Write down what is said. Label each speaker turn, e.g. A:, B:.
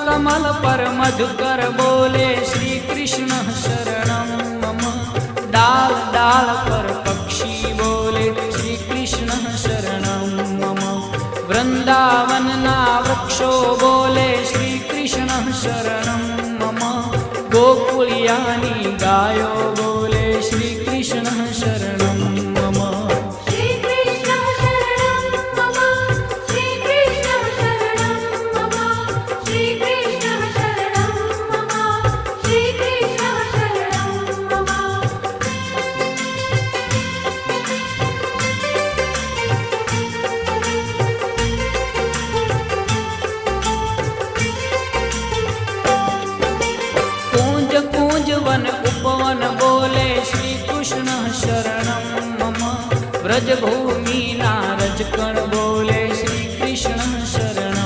A: कमल पर मधुकर बोले श्री कृष्ण शरणं मम। डाल डाल पर पक्षी बोले श्री कृष्ण शरणं मम। वृंदावन ना वृक्षो बोले श्री कृष्ण शरणं मम। गोकुलियानी गायो बोले श्री कृष्ण शरणं मम।
B: श्री कृष्ण शरणं मम। श्री कृष्ण शरणं मम। श्री कृष्ण शरणं मम। श्री कृष्ण शरणं मम।
A: कूंज कूंज वन उपवन बोले श्री कृष्ण शरणं मम। व्रज भूमि नारज कण